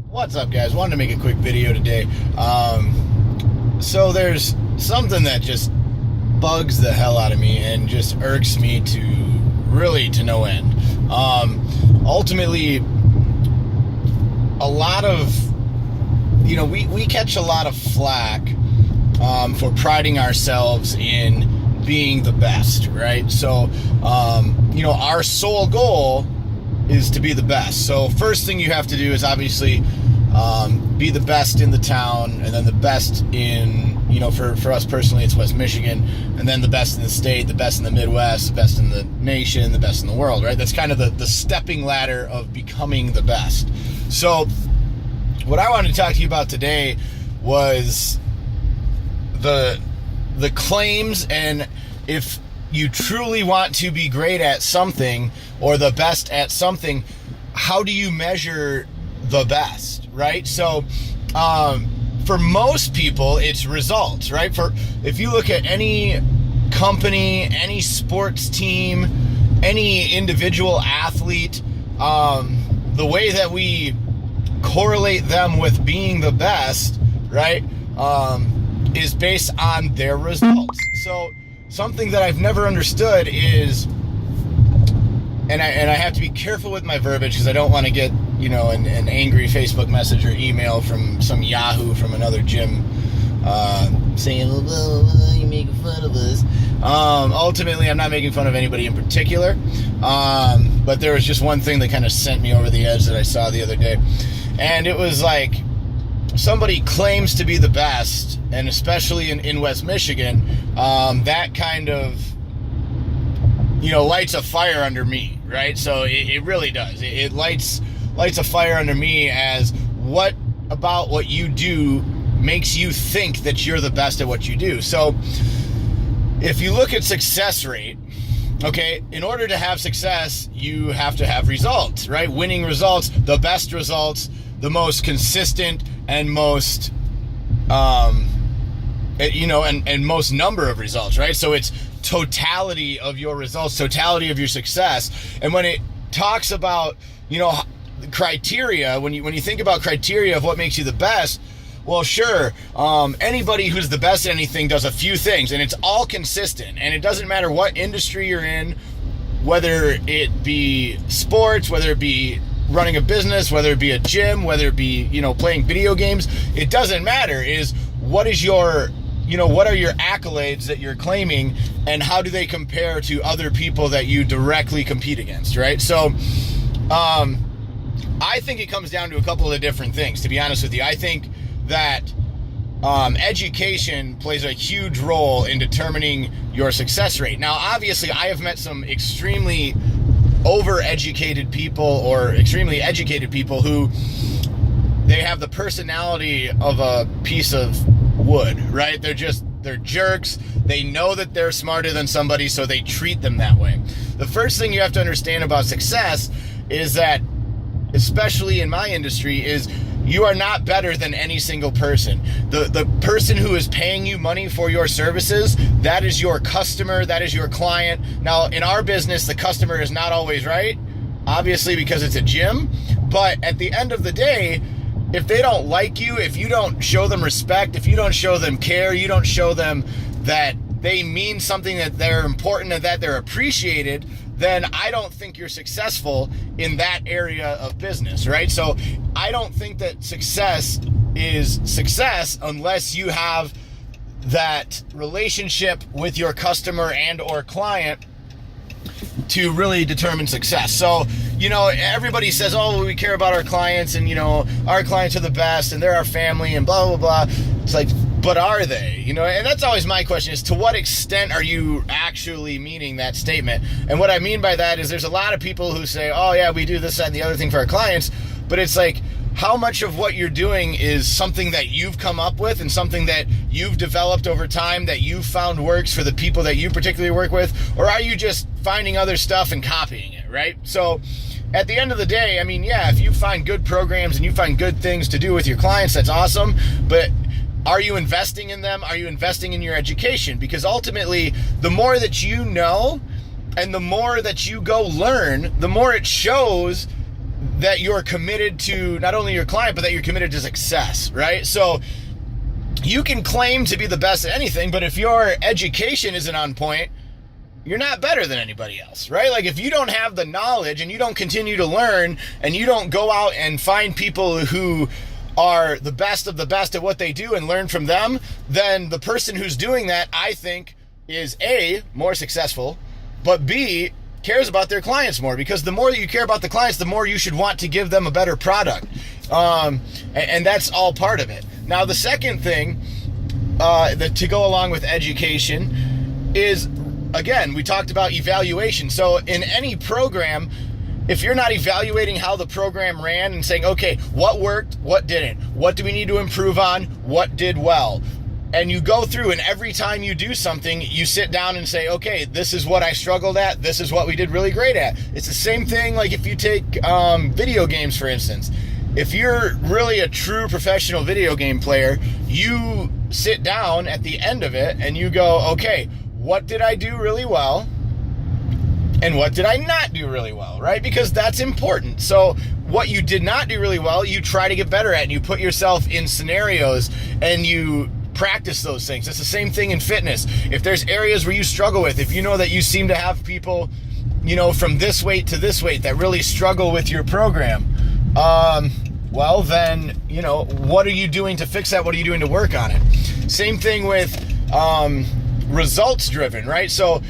What's up, guys? Wanted to make a quick video today. So there's something that just bugs the hell out of me and just irks me to no end. Ultimately, a lot of, we catch a lot of flack for priding ourselves in being the best, right? So, our sole goal is to be the best. So first thing you have to do is obviously be the best in the town, and then the best in, for us personally, it's West Michigan, and then the best in the state, the best in the Midwest, the best in the nation, the best in the world, right? That's kind of the stepping ladder of becoming the best. So what I wanted to talk to you about today was the claims, and if you truly want to be great at something or the best at something, how do you measure the best, right? So for most people, it's results, right? If you look at any company, any sports team, any individual athlete, the way that we correlate them with being the best, right, is based on their results. So something that I've never understood is, and I have to be careful with my verbiage because I don't want to get, an angry Facebook message or email from some Yahoo from another gym saying, well, you're making fun of us. Ultimately, I'm not making fun of anybody in particular, but there was just one thing that kind of sent me over the edge that I saw the other day, and it was like, somebody claims to be the best, and especially in West Michigan, that kind of, lights a fire under me, right? So it really does. It lights a fire under me as what about what you do makes you think that you're the best at what you do. So if you look at success rate, okay, in order to have success, you have to have results, right? Winning results, the best results, the most consistent and most, and most number of results, right? So it's totality of your results, totality of your success. And when it talks about, criteria, when you think about criteria of what makes you the best, well, sure, anybody who's the best at anything does a few things, and it's all consistent. And it doesn't matter what industry you're in, whether it be sports, whether it be running a business, whether it be a gym, whether it be, playing video games, it doesn't matter. Is what is your, what are your accolades that you're claiming, and how do they compare to other people that you directly compete against, right? So, I think it comes down to a couple of different things, to be honest with you. I think that education plays a huge role in determining your success rate. Now, obviously, I have met some extremely overeducated people or extremely educated people who they have the personality of a piece of wood, right? They're jerks. They know that they're smarter than somebody, so they treat them that way. The first thing you have to understand about success is that, especially in my industry, is you are not better than any single person. The person who is paying you money for your services, that is your customer, that is your client. Now, in our business, the customer is not always right, obviously, because it's a gym. But at the end of the day, if they don't like you, if you don't show them respect, if you don't show them care, you don't show them that they mean something, that they're important, and that they're appreciated, then I don't think you're successful in that area of business, right? So I don't think that success is success unless you have that relationship with your customer and or client to really determine success. So, everybody says, oh, we care about our clients, and, our clients are the best, and they're our family, and blah, blah, blah. It's like, but are they? And that's always my question, is to what extent are you actually meaning that statement? And what I mean by that is there's a lot of people who say, oh yeah, we do this, that, and the other thing for our clients, but it's like, how much of what you're doing is something that you've come up with and something that you've developed over time that you've found works for the people that you particularly work with? Or are you just finding other stuff and copying it, right? So at the end of the day, if you find good programs and you find good things to do with your clients, that's awesome. But are you investing in them? Are you investing in your education? Because ultimately, the more that you know and the more that you go learn, the more it shows that you're committed to not only your client, but that you're committed to success, right? So you can claim to be the best at anything, but if your education isn't on point, you're not better than anybody else, right? Like if you don't have the knowledge and you don't continue to learn and you don't go out and find people who are the best of the best at what they do and learn from them, then the person who's doing that, I think, is A, more successful, but B, cares about their clients more, because the more that you care about the clients, the more you should want to give them a better product. And that's all part of it. Now, the second thing to go along with education is, again, we talked about evaluation. So in any program, if you're not evaluating how the program ran and saying, okay, what worked, what didn't, what do we need to improve on, what did well, and you go through and every time you do something, you sit down and say, okay, this is what I struggled at, this is what we did really great at. It's the same thing like if you take video games, for instance. If you're really a true professional video game player, you sit down at the end of it and you go, okay, what did I do really well? And what did I not do really well, right? Because that's important. So what you did not do really well, you try to get better at, and you put yourself in scenarios and you practice those things. It's the same thing in fitness. If there's areas where you struggle with, if you know that you seem to have people, from this weight to this weight that really struggle with your program, well then, what are you doing to fix that? What are you doing to work on it? Same thing with results driven, right? So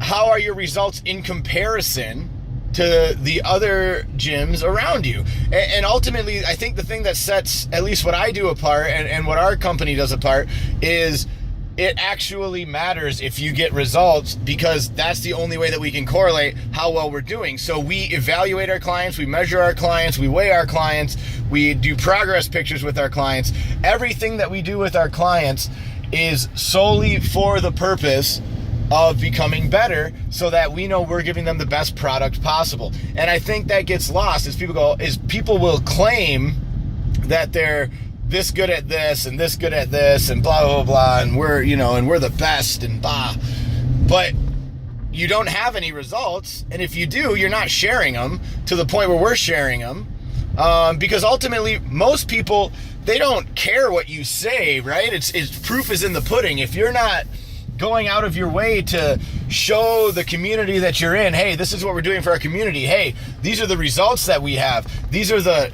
how are your results in comparison to the other gyms around you? And ultimately, I think the thing that sets at least what I do apart and what our company does apart is it actually matters if you get results, because that's the only way that we can correlate how well we're doing. So we evaluate our clients, we measure our clients, we weigh our clients, we do progress pictures with our clients. Everything that we do with our clients is solely for the purpose of becoming better, so that we know we're giving them the best product possible. And I think that gets lost as people will claim that they're this good at this and this good at this and blah blah blah, and we're the best and blah, but you don't have any results. And if you do, you're not sharing them to the point where we're sharing them, because ultimately most people, they don't care what you say, right? It's proof is in the pudding. If you're not going out of your way to show the community that you're in, hey, this is what we're doing for our community. Hey, these are the results that we have. These are the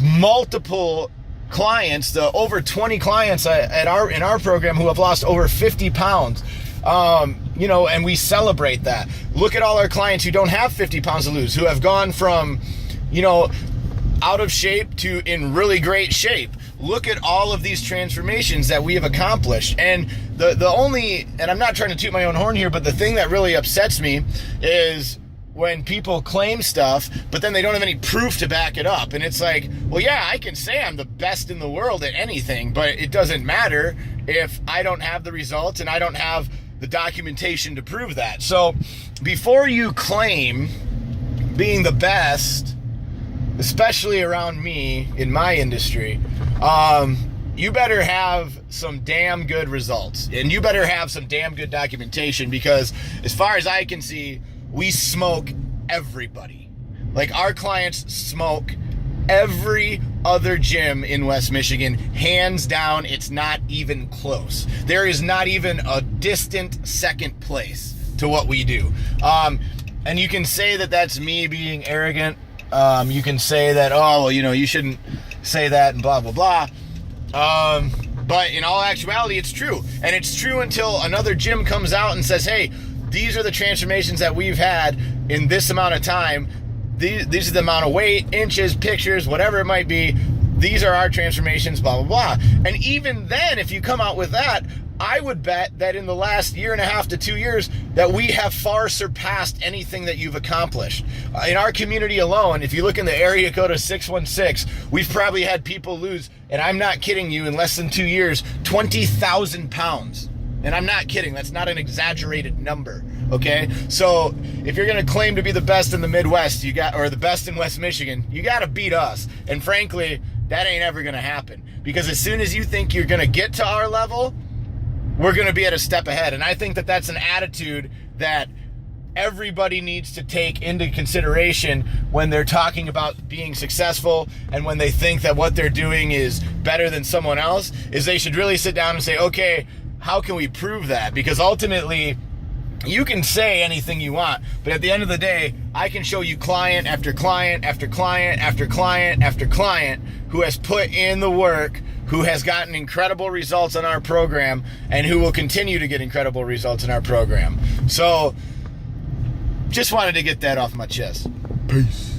multiple clients, the over 20 clients in our program who have lost over 50 pounds. And we celebrate that. Look at all our clients who don't have 50 pounds to lose, who have gone from, out of shape to in really great shape. Look at all of these transformations that we have accomplished. And the only, and I'm not trying to toot my own horn here, but the thing that really upsets me is when people claim stuff, but then they don't have any proof to back it up. And it's like, well, yeah, I can say I'm the best in the world at anything, but it doesn't matter if I don't have the results and I don't have the documentation to prove that. So before you claim being the best, especially around me in my industry, you better have some damn good results, and you better have some damn good documentation, because as far as I can see, we smoke everybody. Like, our clients smoke every other gym in West Michigan, hands down. It's not even close. There is not even a distant second place to what we do. And you can say that that's me being arrogant. You can say that, oh, well, you shouldn't say that and blah, blah, blah. But in all actuality, it's true. And it's true until another gym comes out and says, hey, these are the transformations that we've had in this amount of time. These are the amount of weight, inches, pictures, whatever it might be. These are our transformations, blah, blah, blah. And even then, if you come out with that, I would bet that in the last 1.5 to 2 years that we have far surpassed anything that you've accomplished. In our community alone, if you look in the area code of 616, we've probably had people lose, and I'm not kidding you, in less than 2 years, 20,000 pounds. And I'm not kidding. That's not an exaggerated number, okay? So if you're going to claim to be the best in the Midwest, or the best in West Michigan, you got to beat us. And frankly, that ain't ever going to happen. Because as soon as you think you're going to get to our level, we're going to be at a step ahead. And I think that that's an attitude that everybody needs to take into consideration when they're talking about being successful and when they think that what they're doing is better than someone else is they should really sit down and say, okay, how can we prove that? Because ultimately, you can say anything you want, but at the end of the day, I can show you client after client after client after client after client who has put in the work, who has gotten incredible results on our program, and who will continue to get incredible results in our program. So, just wanted to get that off my chest. Peace.